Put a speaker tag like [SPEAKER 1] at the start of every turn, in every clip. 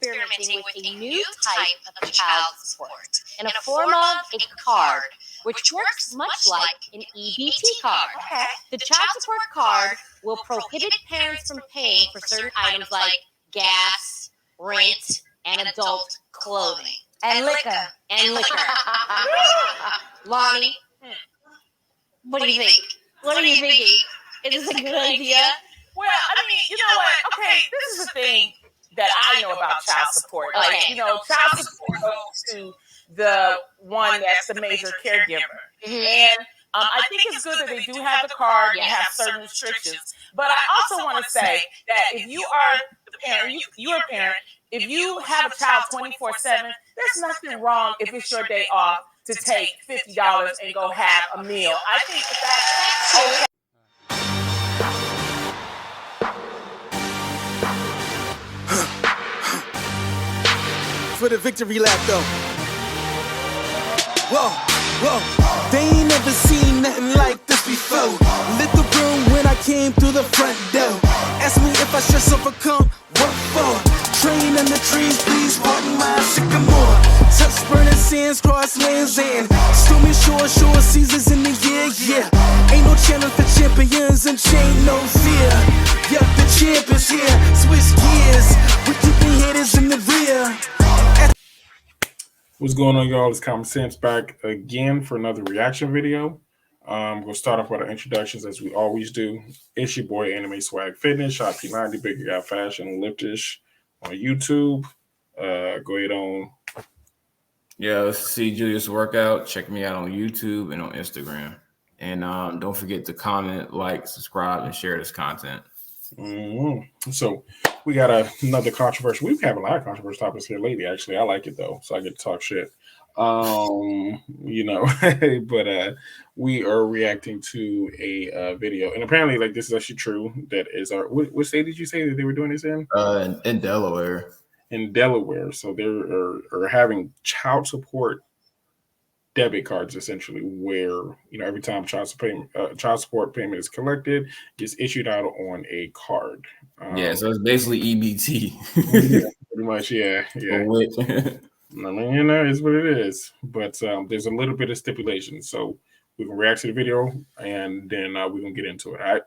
[SPEAKER 1] experimenting with a new type of child support in a form of a card, which works much like an EBT card.
[SPEAKER 2] Okay.
[SPEAKER 1] The child support card will prohibit parents from paying for certain items like gas, rent, and adult clothing.
[SPEAKER 2] And liquor.
[SPEAKER 1] Loni, what do you think? What are you thinking? Is this a good idea?
[SPEAKER 2] Well, I mean, you know what? Okay, this is the thing that I know about child support. Like, child support goes to the one that's the major caregiver. And I think it's good that they do have the card and have certain restrictions. But I also want to say that if you are the parent, you're a parent, if you have a child 24/7, there's nothing wrong if it's your day off to take $50 and go have a meal. I think that's okay.
[SPEAKER 3] For the victory lap though. Whoa, they ain't never seen nothing like this before. Lit the room when I came through the front door. Ask me if I stress overcome, what for? Train in the trees, please pardon my sycamore. Touch burning sands, cross lands and stormy shore seasons in the year, yeah. Ain't no challenge for champions and chain no fear. Yup, the champ is here, switch gears. We keeping haters in the rear.
[SPEAKER 4] What's going on, y'all? It's Common Sense back again for another reaction video. We'll start off with our introductions as we always do. It's your boy Anime Swag Fitness, Shop P90, Bigger Guy Fashion, Liftish on YouTube. Go ahead on.
[SPEAKER 5] Yeah, let's see Julius Workout. Check me out on YouTube and on Instagram. And don't forget to comment, like, subscribe, and share this content.
[SPEAKER 4] So we got another controversial. We've had a lot of controversial topics here lately. Actually, I like it though, so I get to talk shit. But we are reacting to a video, and apparently, like, this is actually true. That is our. What state did you say that they were doing this in?
[SPEAKER 5] In Delaware. In
[SPEAKER 4] Delaware, so they are having child support debit cards, essentially, where every time child support payment is collected, gets issued out on a card.
[SPEAKER 5] So it's basically EBT.
[SPEAKER 4] Yeah, pretty much, yeah. I mean, it's what it is. But there's a little bit of stipulation, so we can react to the video and then we're gonna get into it. All right.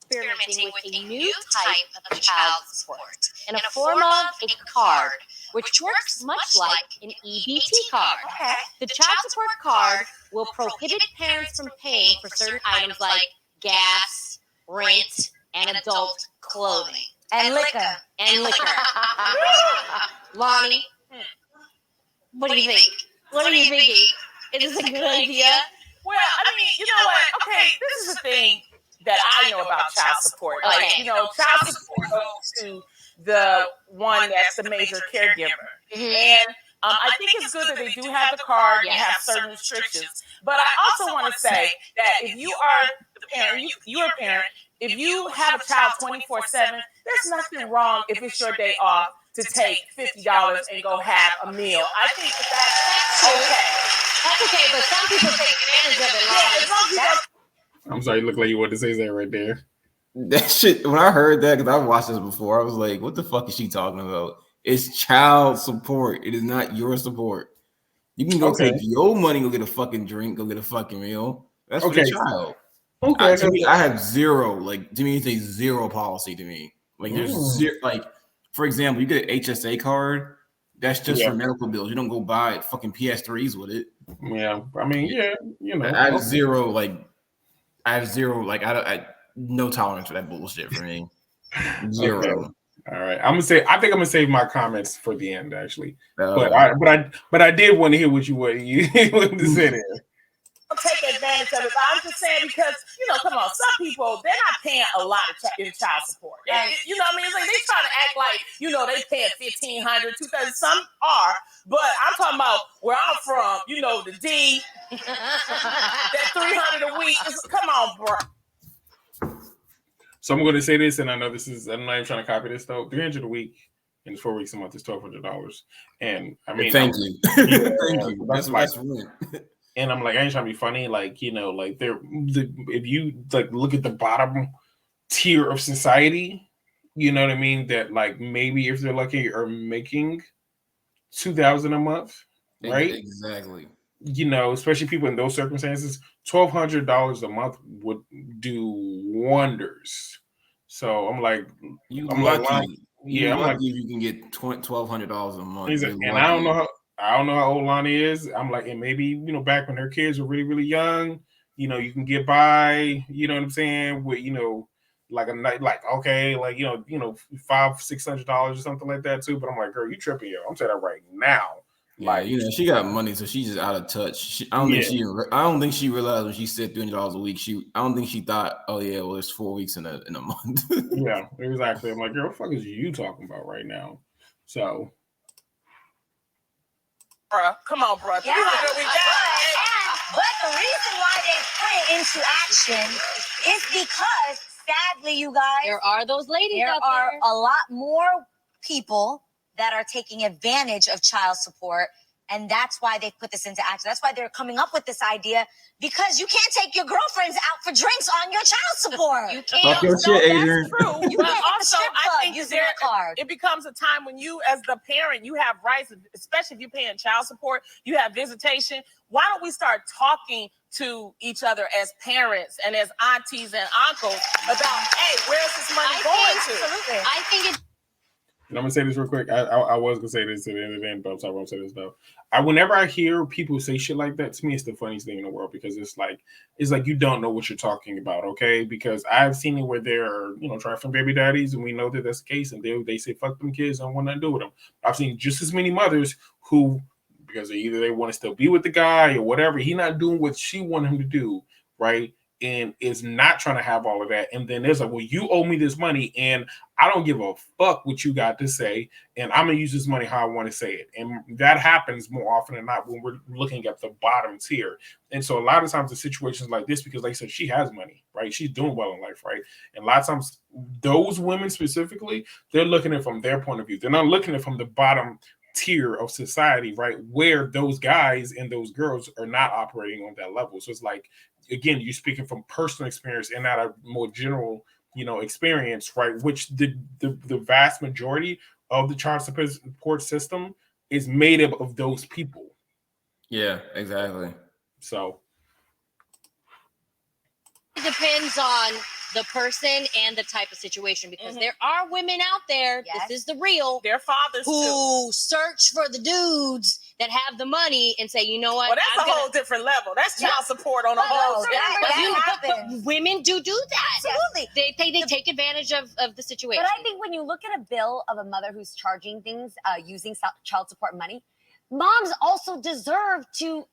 [SPEAKER 1] Experimenting with a new type of child support in a form of a card, which works much like an EBT card.
[SPEAKER 2] Okay.
[SPEAKER 1] The child support card will prohibit parents from paying for certain items like gas, rent, and adult clothing.
[SPEAKER 2] And liquor.
[SPEAKER 1] Loni, what do you think? What are you thinking? Is this a good idea?
[SPEAKER 2] Well, I mean, you know what? Okay, this is the thing that I know about child support. Like, child support goes to the one that's the major caregiver. And I think it's good that they do have the card and have certain restrictions. But I also want to say that if you are the parent, you're a parent, if you have a child 24/7, there's nothing wrong if it's your day off to take $50 and go have a meal. I think that's okay.
[SPEAKER 1] That's okay, but some people take advantage of it.
[SPEAKER 2] Yeah, as long as you don't.
[SPEAKER 4] I'm sorry, you look like you wanted to say that right there.
[SPEAKER 5] That shit, when I heard that, because I've watched this before, I was like, what the fuck is she talking about? It's child support. It is not your support. You can go take your money, go get a fucking drink, go get a fucking meal. That's for the child. To me, I have zero, to me, it's a zero policy to me. Like, there's zero, for example, you get an HSA card, that's just for medical bills. You don't go buy fucking PS3s with it.
[SPEAKER 4] Yeah, I mean,
[SPEAKER 5] I have zero, I no tolerance for that bullshit for me. Zero.
[SPEAKER 4] Okay. All right, I think I'm gonna save my comments for the end, actually. But I did want to hear what you wanted to say there.
[SPEAKER 2] Take advantage of it, but I'm just saying because come on, some people they're not paying a lot in child support. And, you know what I mean? It's like they try to act like they paying $1,500, $2,000. Some are, but I'm talking about where I'm from. The D, that $300 a week. Come on, bro.
[SPEAKER 4] So I'm going to say this, and I know I'm not even trying to copy this though. $300 a week in 4 weeks a month is $1,200, and I mean,
[SPEAKER 5] thank you.
[SPEAKER 4] Yeah,
[SPEAKER 5] thank you. That's rent.
[SPEAKER 4] And I'm like, I ain't trying to be funny. Like, you know, like if you like look at the bottom tier of society, you know what I mean? That like maybe if they're lucky are making $2,000 a month, right?
[SPEAKER 5] Exactly.
[SPEAKER 4] You know, especially people in those circumstances, $1,200 a month would do wonders. So I'm like,
[SPEAKER 5] You
[SPEAKER 4] I'm like,
[SPEAKER 5] lucky.
[SPEAKER 4] wow, yeah, I'm like,
[SPEAKER 5] if you can get $1,200 a month.
[SPEAKER 4] he's like, and I don't know how. I don't know how old Loni is. I'm like, and maybe, you know, back when her kids were really, really young, you know, you can get by, you know what I'm saying, with, you know, like a night, like, okay, like, you know, $500-$600 or something like that too. But I'm like, girl, you tripping, yo. I'm saying that right now.
[SPEAKER 5] Yeah,
[SPEAKER 4] Like,
[SPEAKER 5] you know, she got money, so she's just out of touch. I don't think she realized when she said $300 a week. I don't think she thought, oh yeah, well, it's 4 weeks in a month.
[SPEAKER 4] Yeah, exactly. I'm like, girl, what the fuck is you talking about right now? So,
[SPEAKER 2] Bruh, come on, bruh.
[SPEAKER 1] Yeah. But the reason why they put it into action is because, sadly, you guys,
[SPEAKER 6] There are those ladies
[SPEAKER 1] there
[SPEAKER 6] out
[SPEAKER 1] are
[SPEAKER 6] there.
[SPEAKER 1] a lot more people that are taking advantage of child support. And that's why they put this into action. That's why they're coming up with this idea, because you can't take your girlfriends out for drinks on your child support.
[SPEAKER 6] You can't.
[SPEAKER 5] Fuck your shit, Adrian.
[SPEAKER 2] That's true.
[SPEAKER 1] You
[SPEAKER 2] But
[SPEAKER 1] can't hit the
[SPEAKER 2] also,
[SPEAKER 1] strip
[SPEAKER 2] I
[SPEAKER 1] club
[SPEAKER 2] think
[SPEAKER 1] using your card.
[SPEAKER 2] it becomes a time when you, as the parent, you have rights, especially if you're paying child support, you have visitation. Why don't we start talking to each other as parents and as aunties and uncles about, hey, where's this money going to?
[SPEAKER 1] Absolutely.
[SPEAKER 6] I think it's
[SPEAKER 4] and I'm gonna say this real quick. I was gonna say this at the end of the day, but I'm sorry, I won't say this though. Whenever I hear people say shit like that, to me, it's the funniest thing in the world because it's like you don't know what you're talking about, okay? Because I've seen it where there are, you know, trifling baby daddies, and we know that that's the case, and they say fuck them kids, I don't want nothing to do with them. I've seen just as many mothers who, because either they want to still be with the guy or whatever, he not doing what she want him to do, right? And is not trying to have all of that. And then there's like, well, you owe me this money, and I don't give a fuck what you got to say, and I'm gonna use this money how I want to say it. And that happens more often than not when we're looking at the bottom tier. And so a lot of times the situations like this, because like I said, she has money, right? She's doing well in life, right? And a lot of times those women specifically, they're looking at it from their point of view. They're not looking at it from the bottom tier of society, right? Where those guys and those girls are not operating on that level. So it's like, again, you're speaking from personal experience and not a more general, you know, experience, right? Which the vast majority of the child support system is made up of those people.
[SPEAKER 5] Yeah, exactly.
[SPEAKER 4] So
[SPEAKER 6] it depends on the person and the type of situation, because there are women out there,
[SPEAKER 1] Yes.
[SPEAKER 6] this is the real,
[SPEAKER 2] Their fathers, too.
[SPEAKER 6] who search for the dudes that have the money and say, you know what?
[SPEAKER 2] Well, that's a whole different level. That's child support on a whole
[SPEAKER 6] But women do that.
[SPEAKER 1] Absolutely.
[SPEAKER 6] They take advantage of the situation.
[SPEAKER 1] But I think when you look at a bill of a mother who's charging things using child support money, moms also deserve to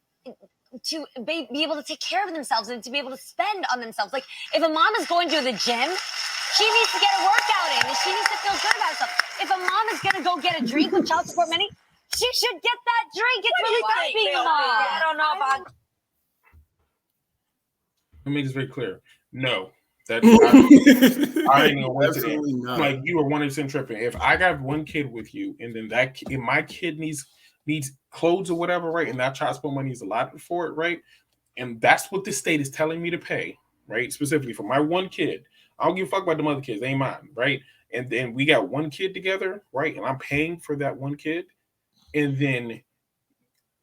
[SPEAKER 1] be able to take care of themselves and to be able to spend on themselves. Like, if a mom is going to the gym, she needs to get a workout in and she needs to feel good about herself. If a mom is going to go get a drink with child support money, she should get that drink. It's really good being a mom. I don't know about.
[SPEAKER 4] let me just be clear. No, that I ain't gonna wait to that. Like, you are 100% tripping. If I got one kid with you, and then if my kid needs clothes or whatever, right, and that child support money is allotted for it, right, and that's what the state is telling me to pay, right, specifically for my one kid. I don't give a fuck about the other kids; they ain't mine, right? And then we got one kid together, right, and I'm paying for that one kid, and then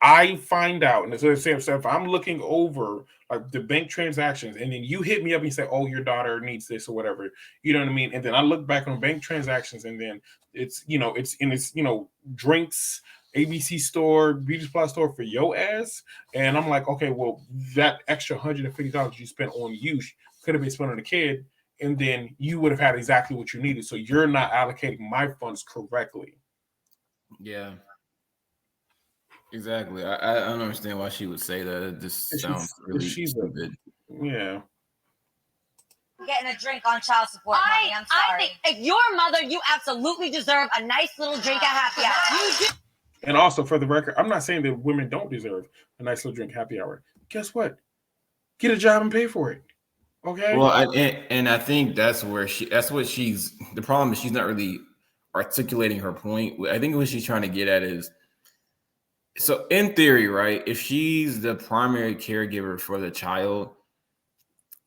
[SPEAKER 4] I find out, and so if I'm looking over like the bank transactions, and then you hit me up and you say, "Oh, your daughter needs this or whatever," you know what I mean? And then I look back on bank transactions, and then it's drinks, ABC store, Beauty Supply store for your ass, and I'm like, okay, well, that extra $150 you spent on you could have been spent on a kid, and then you would have had exactly what you needed. So you're not allocating my funds correctly.
[SPEAKER 5] Yeah. Exactly. I don't understand why she would say that. It just sounds really stupid.
[SPEAKER 4] Yeah.
[SPEAKER 1] Getting a drink on child support money. I'm sorry.
[SPEAKER 6] I think if you're a mother, you absolutely deserve a nice little drink at happy hour. You do.
[SPEAKER 4] And also, for the record, I'm not saying that women don't deserve a nice little drink happy hour. Guess what? Get a job and pay for it. Okay.
[SPEAKER 5] Well, I think that's what she's. The problem is she's not really articulating her point. I think what she's trying to get at is So in theory, right, if she's the primary caregiver for the child,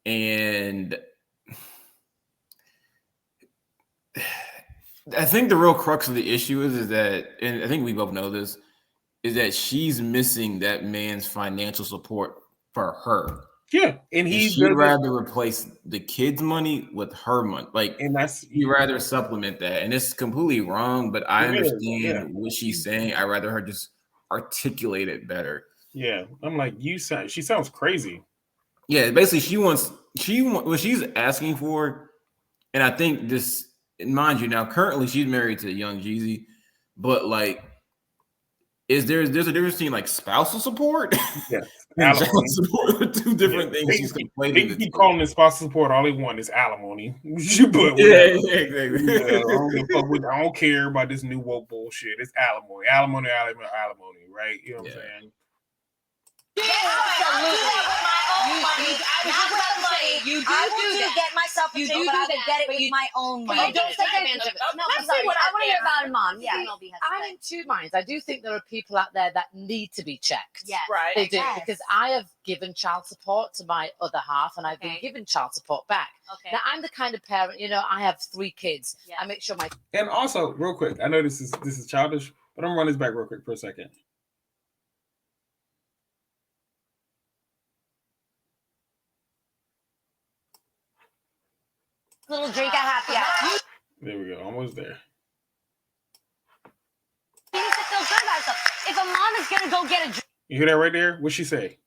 [SPEAKER 5] and I think the real crux of the issue is that, and I think we both know this, is that she's missing that man's financial support for her.
[SPEAKER 4] Yeah, and
[SPEAKER 5] And
[SPEAKER 4] he
[SPEAKER 5] she'd
[SPEAKER 4] doesn't,
[SPEAKER 5] rather replace the kid's money with her money. Like,
[SPEAKER 4] and that's
[SPEAKER 5] you'd rather supplement that. And it's completely wrong, but I
[SPEAKER 4] it is, yeah.
[SPEAKER 5] understand what she's saying. I'd rather her just articulate it better.
[SPEAKER 4] Yeah, I'm like, she sounds crazy.
[SPEAKER 5] Yeah, basically what she's asking for, and I think this, and mind you, now currently she's married to Young Jeezy, but like, there's a difference between like spousal support
[SPEAKER 4] Yes,
[SPEAKER 5] and child
[SPEAKER 4] alimony.
[SPEAKER 5] support are two different things.
[SPEAKER 4] They
[SPEAKER 5] She's
[SPEAKER 4] can
[SPEAKER 5] conflating the
[SPEAKER 4] keep
[SPEAKER 5] two.
[SPEAKER 4] calling it spousal support all they want. It's alimony. But
[SPEAKER 5] Yeah,
[SPEAKER 4] whatever.
[SPEAKER 5] exactly.
[SPEAKER 4] I don't care about this new woke bullshit. It's alimony, alimony, alimony, alimony, right? You know what I'm saying?
[SPEAKER 1] I will get myself a drink, but I will get it with my own money.
[SPEAKER 6] But you don't take advantage of it.
[SPEAKER 1] No,
[SPEAKER 2] Let's see what
[SPEAKER 1] I want to hear about it, Mom.
[SPEAKER 6] Yeah.
[SPEAKER 1] Yeah.
[SPEAKER 7] I'm in two minds. I do think there are people out there that need to be checked.
[SPEAKER 1] Yes.
[SPEAKER 2] Right.
[SPEAKER 7] They do,
[SPEAKER 1] Yes.
[SPEAKER 7] because I have given child support to my other half, and I've been given child support back.
[SPEAKER 1] Okay.
[SPEAKER 7] Now, I'm the kind of parent, I have 3 kids.
[SPEAKER 1] Yes.
[SPEAKER 7] I make sure my
[SPEAKER 4] And also, real quick, I know this is childish, but I'm gonna run this back real quick for a second.
[SPEAKER 1] Little drink at happy hour.
[SPEAKER 4] There we go, almost there.
[SPEAKER 1] She needs to feel good about herself. If a mom is gonna go get a drink,
[SPEAKER 4] You hear that right there? What'd she say?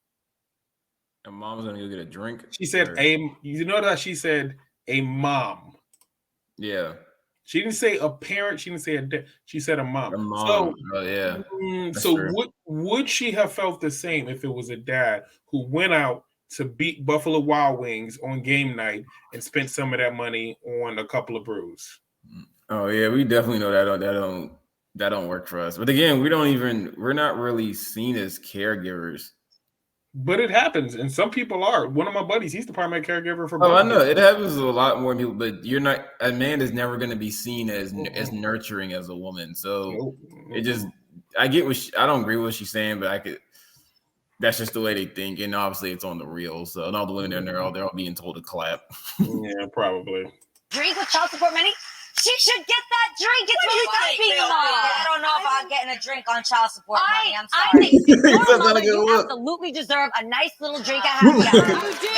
[SPEAKER 5] And mom's gonna go get a drink.
[SPEAKER 4] She said you know that she said a mom.
[SPEAKER 5] Yeah.
[SPEAKER 4] She didn't say a parent. She didn't say a dad. She said a mom.
[SPEAKER 5] A mom.
[SPEAKER 4] So,
[SPEAKER 5] Oh yeah. That's
[SPEAKER 4] so
[SPEAKER 5] true.
[SPEAKER 4] would she have felt the same if it was a dad who went out to beat Buffalo Wild Wings on game night and spent some of that money on a couple of brews?
[SPEAKER 5] Oh yeah, we definitely know that don't work for us. But again, we're not really seen as caregivers.
[SPEAKER 4] But it happens, and some people are. One of my buddies, he's the primary caregiver for.
[SPEAKER 5] Oh, I know it happens to a lot more people, but a man is never going to be seen as nurturing as a woman. So it just, I don't agree with what she's saying, but that's just the way they think, and obviously it's on the real. So and all the women they're all being told to clap.
[SPEAKER 4] Yeah, probably.
[SPEAKER 1] drink with child support money, she should get that drink. It's really good being a mom.
[SPEAKER 8] I don't know if I'm getting a drink on child support money. I'm
[SPEAKER 1] I
[SPEAKER 8] sorry.
[SPEAKER 1] think you're a mother,
[SPEAKER 5] That's not a good
[SPEAKER 1] you
[SPEAKER 5] look.
[SPEAKER 1] absolutely deserve a nice little drink at happy hour.
[SPEAKER 8] You do.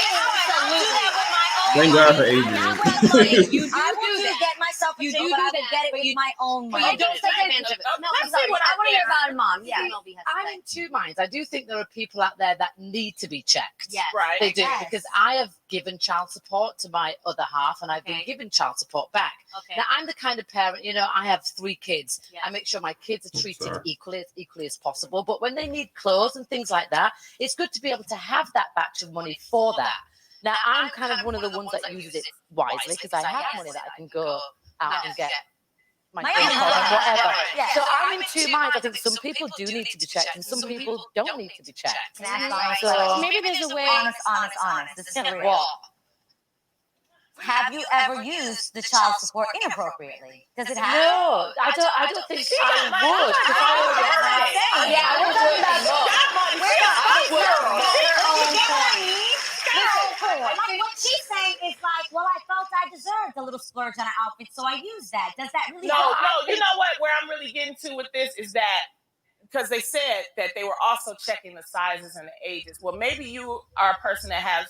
[SPEAKER 8] I'll do that with my own
[SPEAKER 5] Thank
[SPEAKER 8] money.
[SPEAKER 5] God for Adrian.
[SPEAKER 6] You
[SPEAKER 8] I
[SPEAKER 6] do
[SPEAKER 8] will
[SPEAKER 6] that.
[SPEAKER 8] get myself a
[SPEAKER 6] You
[SPEAKER 8] drink,
[SPEAKER 6] do
[SPEAKER 8] but I
[SPEAKER 6] that,
[SPEAKER 8] will get it
[SPEAKER 6] but
[SPEAKER 8] with
[SPEAKER 6] you-
[SPEAKER 8] my own
[SPEAKER 6] but
[SPEAKER 8] money.
[SPEAKER 6] you don't take advantage of it.
[SPEAKER 1] No,
[SPEAKER 2] Let's see what
[SPEAKER 1] I want to hear about it, Mom. Yeah.
[SPEAKER 7] I'm in two minds. I do think there are people out there that need to be checked.
[SPEAKER 1] Yes.
[SPEAKER 2] Right.
[SPEAKER 7] They do,
[SPEAKER 8] Yes.
[SPEAKER 7] because I have given child support to my other half, and I've been given child support back.
[SPEAKER 1] Okay.
[SPEAKER 7] Now, I'm the kind of parent, I have 3 kids.
[SPEAKER 1] Yes.
[SPEAKER 7] I make sure my kids are treated
[SPEAKER 4] Sorry.
[SPEAKER 7] equally as possible. But when they need clothes and things like that, it's good to be able to have that batch of money for that. Now, I'm kind of one of the ones that uses it wisely, because I have money that I can go out and get my
[SPEAKER 8] My
[SPEAKER 7] drink
[SPEAKER 8] own
[SPEAKER 7] or
[SPEAKER 8] money.
[SPEAKER 7] whatever.
[SPEAKER 8] Yeah.
[SPEAKER 7] So I'm in 2 minds. I think some people do need to be checked, and some people don't need to be checked.
[SPEAKER 8] That's fine.
[SPEAKER 7] So
[SPEAKER 6] Maybe there's a way.
[SPEAKER 8] Honest. This is real.
[SPEAKER 7] what?
[SPEAKER 8] Have you ever used the child support inappropriately? Does it happen?
[SPEAKER 7] No, I don't think I would. Because I already have.
[SPEAKER 8] Yeah, we're talking about like what she's saying is like, well, I felt I deserved a little splurge on an outfit, so I used that. Does that really
[SPEAKER 2] No,
[SPEAKER 8] help?
[SPEAKER 2] you know what? Where I'm really getting to with this is that because they said that they were also checking the sizes and the ages. Well, maybe you are a person that has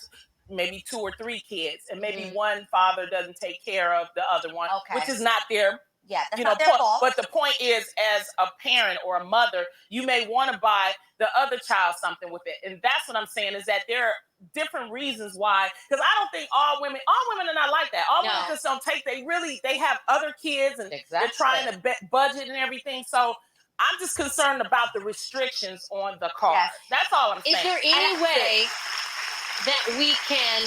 [SPEAKER 2] maybe 2 or 3 kids, and maybe one father doesn't take care of the other one,
[SPEAKER 8] Okay.
[SPEAKER 2] which is not their
[SPEAKER 8] Yeah, that's not their
[SPEAKER 2] point.
[SPEAKER 8] fault.
[SPEAKER 2] But the point is, as a parent or a mother, you may want to buy the other child something with it, and that's what I'm saying is that there are different reasons why. Because I don't think all women are not like that. All women just don't take. They have other kids, and they're trying to budget and everything. So I'm just concerned about the restrictions on the car.
[SPEAKER 8] Yes.
[SPEAKER 2] That's all I'm saying.
[SPEAKER 6] Is there any way that we can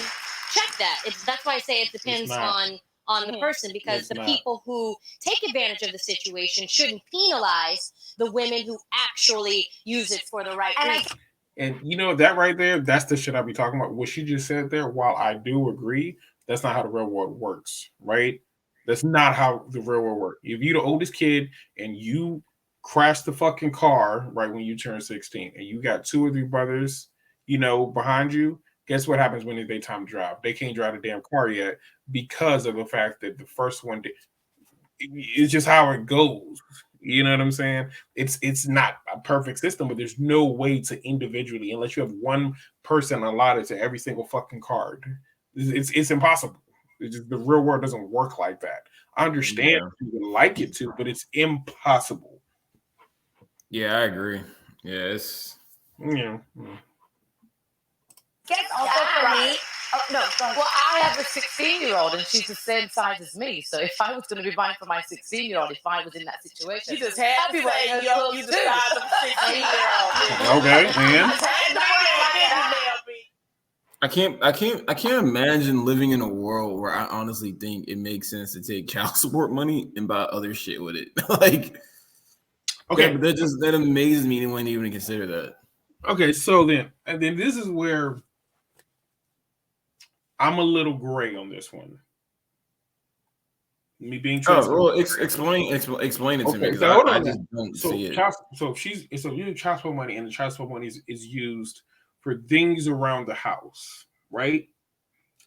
[SPEAKER 6] check that? That's why I say it depends
[SPEAKER 4] not.
[SPEAKER 6] on the person, because
[SPEAKER 4] It's
[SPEAKER 6] the
[SPEAKER 4] not.
[SPEAKER 6] people who take advantage of the situation shouldn't penalize the women who actually use it for the right
[SPEAKER 8] And I-
[SPEAKER 6] reason.
[SPEAKER 4] And you know that right there, that's the shit I be talking about. What she just said there, while I do agree, that's not how the real world works, right? That's not how the real world works. If you're the oldest kid and you crash the fucking car right when you turn 16, and you got 2 or 3 brothers, behind you, guess what happens when they time to drive? They can't drive the damn car yet because of the fact that the first one did. It's just how it goes. You know what I'm saying? It's not a perfect system, but there's no way to individually, unless you have one person allotted to every single fucking card. It's impossible. It's just, the real world doesn't work like that. I understand you would like it to, but it's impossible.
[SPEAKER 5] Yeah, I agree. Yeah, it's
[SPEAKER 1] Guess also for me. Oh no, go ahead.
[SPEAKER 7] Well, I have a 16-year-old and she's the same size as me. So if I was going to be buying for my 16-year-old, if I was in that situation,
[SPEAKER 2] You just had to say, yo, you the size of a 16-year-old.
[SPEAKER 4] Okay, and
[SPEAKER 5] I can't imagine living in a world where I honestly think it makes sense to take child support money and buy other shit with it. Like,
[SPEAKER 4] okay,
[SPEAKER 5] but that amazes me anyone even consider that.
[SPEAKER 4] Okay, so then this is where I'm a little gray on this one. Me being transparent.
[SPEAKER 5] Oh, well, explain it to me, because I just don't see it.
[SPEAKER 4] You child support money, and the child support money is used for things around the house, right?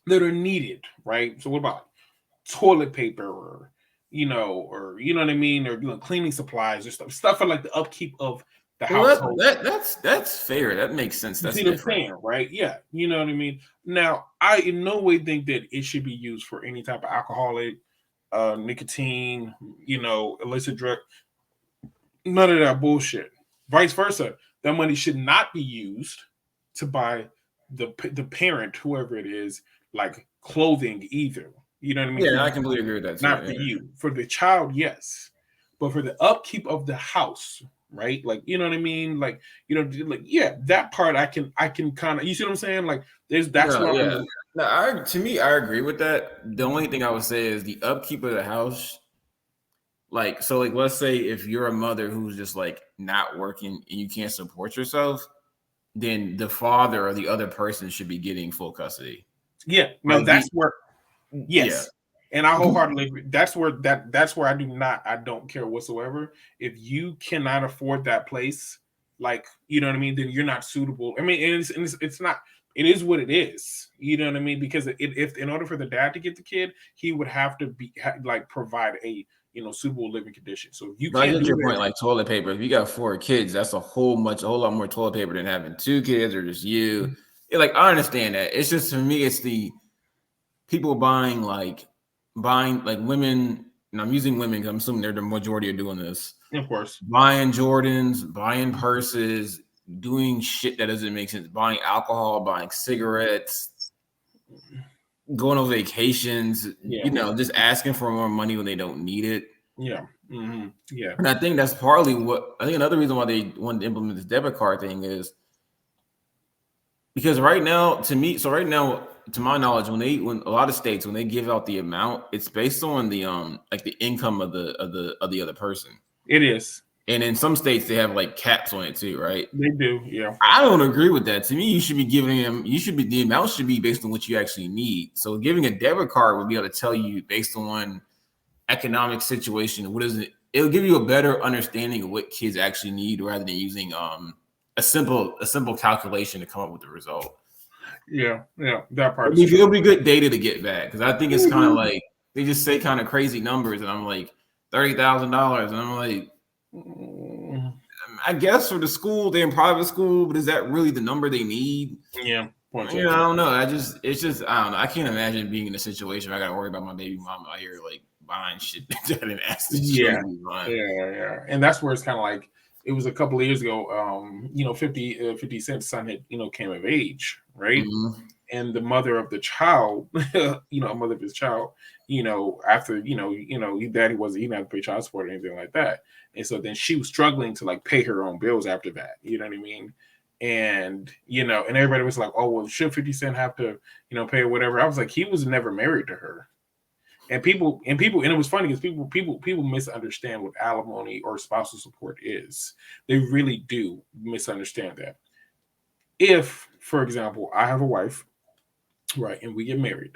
[SPEAKER 4] That are needed, right? So what about toilet paper, or you know what I mean, or cleaning supplies, or stuff for like the upkeep of the household.
[SPEAKER 5] That's fair. That makes sense. That's
[SPEAKER 4] what I'm saying, right? Yeah, you know what I mean. Now, I in no way think that it should be used for any type of alcoholic, nicotine, illicit drug, none of that bullshit. Vice versa, that money should not be used to buy the parent, whoever it is, like clothing either. You know what I mean?
[SPEAKER 5] Yeah, I completely agree with that too.
[SPEAKER 4] Not for you. For the child, yes. But for the upkeep of the house, right? Like, you know what I mean? Like, that part I can kind of, you see what I'm saying? Like,
[SPEAKER 5] to me, I agree with that. The only thing I would say is the upkeep of the house. Like, so like, let's say if you're a mother who's just like not working and you can't support yourself, then the father or the other person should be getting full custody.
[SPEAKER 4] Yeah, no, like that's where, yes. Yeah. And I wholeheartedly agree. That's where I don't care whatsoever. If you cannot afford that place, like, you know what I mean, then you're not suitable. I mean, it's not, it is what it is. You know what I mean? Because if in order for the dad to get the kid, he would have to provide a suitable living condition. So if you can't,
[SPEAKER 5] I get your point, like toilet paper. If you got 4 kids, that's a whole lot more toilet paper than having 2 kids or just you. I understand that. It's just, for me, it's the people buying women, and I'm using women because I'm assuming they're the majority of doing this.
[SPEAKER 4] Of course.
[SPEAKER 5] Buying Jordans, buying purses, doing shit that doesn't make sense, buying alcohol, buying cigarettes, going on vacations, just asking for more money when they don't need it.
[SPEAKER 4] Yeah. Mm-hmm. Yeah.
[SPEAKER 5] And I think that's partly another reason why they wanted to implement this debit card thing is because right now, to my knowledge, when a lot of states, when they give out the amount, it's based on the the income of the other person.
[SPEAKER 4] It is.
[SPEAKER 5] And in some states they have like caps on it too, right?
[SPEAKER 4] They do, yeah.
[SPEAKER 5] I don't agree with that. To me, you should be giving them, the amount should be based on what you actually need. So giving a debit card would be able to tell you based on economic situation, it'll give you a better understanding of what kids actually need rather than using a simple calculation to come up with the result.
[SPEAKER 4] Yeah, that part.
[SPEAKER 5] It'll be good data to get back, because I think it's kind of like they just say kind of crazy numbers, and I'm like $30,000, and I'm like, I guess for the school, they're in private school, but is that really the number they need?
[SPEAKER 4] Yeah,
[SPEAKER 5] I don't know. I don't know. I can't imagine being in a situation where I got to worry about my baby mom out here like buying shit that I didn't ask to
[SPEAKER 4] yeah, and that's where it's kind of like it was a couple of years ago. 50 Cent's son had came of age, right? Mm-hmm. And the mother of the child, mother of his child, after daddy wasn't even have to pay child support or anything like that, and so then she was struggling to like pay her own bills after that. You know what I mean? And and everybody was like, oh well, should 50 Cent have to pay or whatever? I was like, he was never married to her. And people, and it was funny because people misunderstand what alimony or spousal support is. They really do misunderstand that. If, for example, I have a wife, right, and we get married,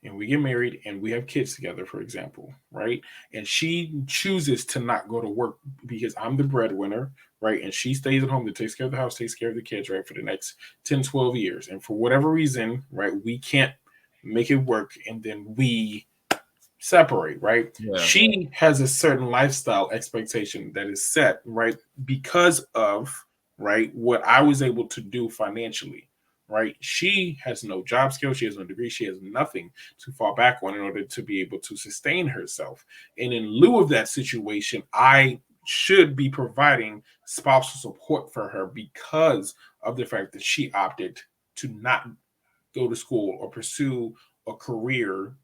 [SPEAKER 4] and we get married and we have kids together, for example, right? And she chooses to not go to work because I'm the breadwinner, right? And she stays at home to take care of the house, takes care of the kids, right, for the next 10, 12 years. And for whatever reason, right, we can't make it work. And then we separate, right?
[SPEAKER 5] Yeah.
[SPEAKER 4] She has a certain lifestyle expectation that is set, right, because of, right, what I was able to do financially, right? She has no job skill, she has no degree, she has nothing to fall back on in order to be able to sustain herself. And in lieu of that situation, I should be providing spousal support for her because of the fact that she opted to not go to school or pursue a career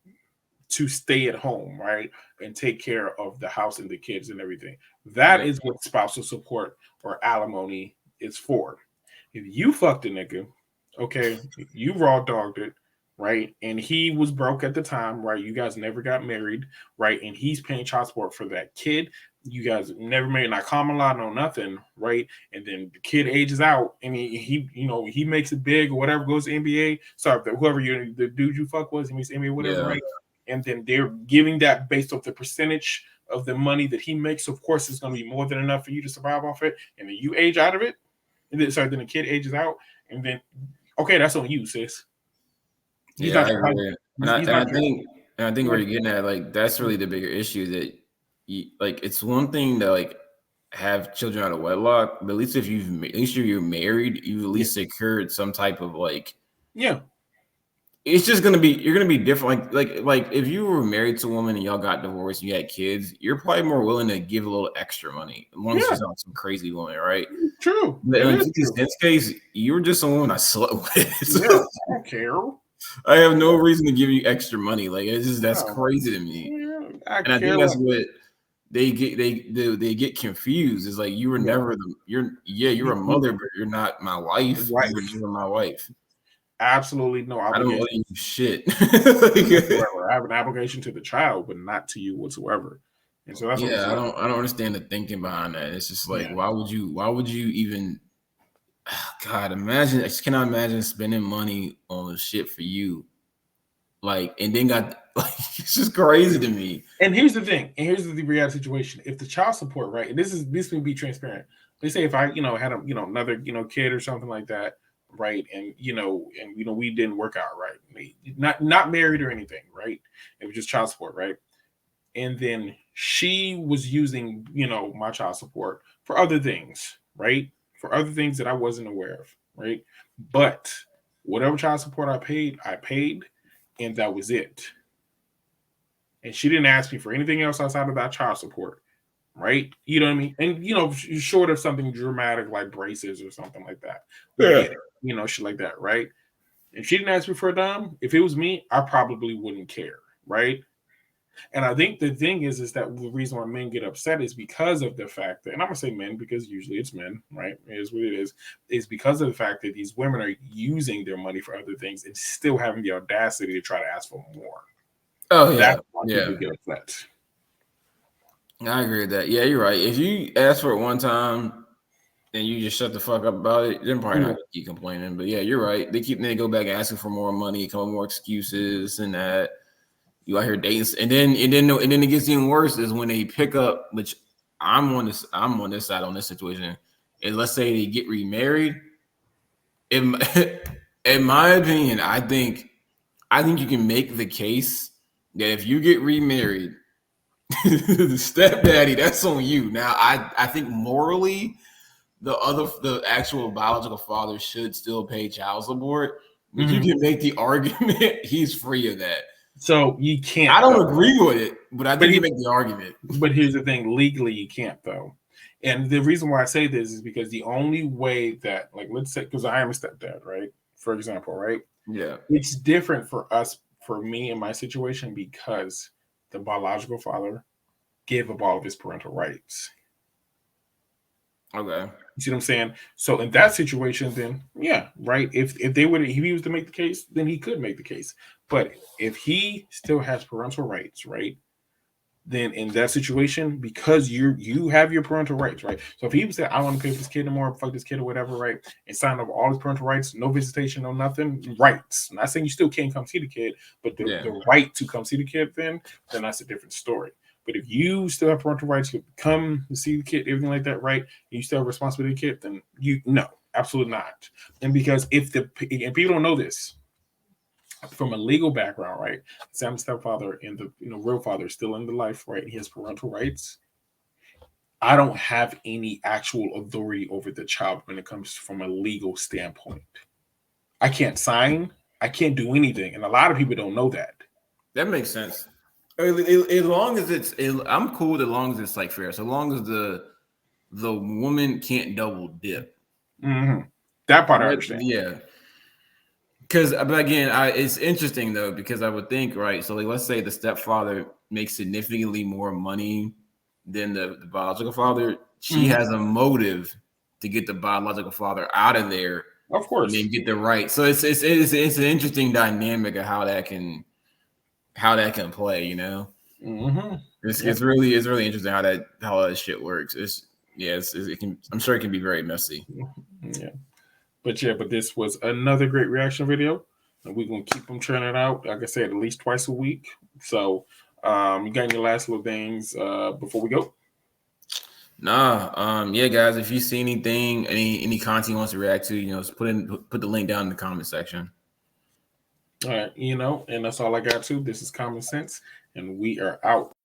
[SPEAKER 4] to stay at home, right? And take care of the house and the kids and everything. That is what spousal support or alimony is for. If you fucked a nigga, okay, you raw dogged it, right? And he was broke at the time, right? You guys never got married, right? And he's paying child support for that kid. You guys never made not common law, no nothing, right? And then the kid ages out, and he makes it big or whatever, goes to NBA. Sorry, whoever the dude you fuck was, he makes NBA, whatever, right? And then they're giving that based off the percentage of the money that he makes. So of course, it's going to be more than enough for you to survive off it. And then you age out of it. And then, then the kid ages out. And then, okay, that's on you, sis.
[SPEAKER 5] He's I agree. And I think where you're getting at, like, that's really the bigger issue that, like, it's one thing to, like, have children out of wedlock, but at least if you're married, you at least secured some type of, like, it's just you're gonna be different. Like if you were married to a woman and y'all got divorced and you had kids, you're probably more willing to give a little extra money, as long as she's not some crazy woman, right?
[SPEAKER 4] True.
[SPEAKER 5] But in this case, you were just a woman I slept with. So
[SPEAKER 4] I don't care.
[SPEAKER 5] I have no reason to give you extra money. Like, it's just that's crazy to me.
[SPEAKER 4] I
[SPEAKER 5] think that's what they get confused. Is like, you were never you're a mother, but you're not my wife. You're my wife.
[SPEAKER 4] Absolutely no obligation.
[SPEAKER 5] I don't owe you shit.
[SPEAKER 4] I have an obligation to the child, but not to you whatsoever. And so that's
[SPEAKER 5] I don't understand the thinking behind that. It's just like, why would you even? God, I just cannot imagine spending money on shit for you, like, and then it's just crazy to me.
[SPEAKER 4] And here's the thing, and here's the reality situation. If the child support, right, and this will be transparent. They say if I, had a, another, kid or something like that, right, and we didn't work out right, not married or anything, right, it was just child support, right, and then she was using, my child support for other things, right, for other things that I wasn't aware of, right, but whatever child support I paid, and that was it. And she didn't ask me for anything else outside of that child support, right? You know what I mean? And short of something dramatic like braces or something like that, shit like that, right? If she didn't ask me for a dime, if it was me, I probably wouldn't care, right? And I think the thing is that the reason why men get upset is because of the fact that, and I'm gonna say men because usually it's men, right? It is what it is because of the fact that these women are using their money for other things and still having the audacity to try to ask for more.
[SPEAKER 5] Oh yeah,
[SPEAKER 4] that's why people get upset.
[SPEAKER 5] I agree with that. Yeah, you're right. If you ask for it one time and you just shut the fuck up about it, then probably not gonna keep complaining. But yeah, you're right. They go back asking for more money, come up with more excuses and that. You out here dating, and then it gets even worse is when they pick up, which I'm on this side on this situation. And let's say they get remarried. In my opinion, I think you can make the case that if you get remarried, the stepdaddy, that's on you. Now, I think morally, the actual biological father should still pay child support, but you can make the argument he's free of that.
[SPEAKER 4] So you can't.
[SPEAKER 5] I don't agree with it, but I think you make the argument.
[SPEAKER 4] But here's the thing: legally, you can't though. And the reason why I say this is because the only way that, like, let's say, because I am a stepdad, right? For example, right?
[SPEAKER 5] Yeah.
[SPEAKER 4] It's different for me in my situation because the biological father gave up all of his parental rights.
[SPEAKER 5] Okay.
[SPEAKER 4] You see what I'm saying? So in that situation, then yeah, right. If he was to make the case, then he could make the case. But if he still has parental rights, right, then in that situation, because you have your parental rights, right? So if he said, I want to pay for this kid no more, fuck this kid or whatever, right? And sign over all his parental rights, no visitation, no nothing, rights. I'm not saying you still can't come see the kid, but the right to come see the kid, then that's a different story. But if you still have parental rights to come see the kid, everything like that, right? And you still have responsibility to the kid, then no, absolutely not. And because and people don't know this, from a legal background, right? Sam's stepfather and the real father is still in the life, right? He has parental rights. I don't have any actual authority over the child when it comes from a legal standpoint. I can't sign. I can't do anything, and a lot of people don't know that.
[SPEAKER 5] That makes sense. As long as I'm cool. As long as it's like fair. So long as the woman can't double dip.
[SPEAKER 4] Mm-hmm. That part I understand.
[SPEAKER 5] Yeah. Because, but again, it's interesting though, because I would think, right? So, like, let's say the stepfather makes significantly more money than the biological father. She has a motive to get the biological father out of there,
[SPEAKER 4] of course,
[SPEAKER 5] and then get the right. So it's an interesting dynamic of how that can play. You know, it's really interesting how that shit works. I'm sure it can be very messy.
[SPEAKER 4] Yeah. But this was another great reaction video, and we're gonna keep them churning out. Like I said, at least twice a week. So, you got any last little things before we go?
[SPEAKER 5] Nah. Yeah, guys. If you see anything, any content you want to react to, just put the link down in the comment section.
[SPEAKER 4] All right, and that's all I got to. This is Common Sense, and we are out.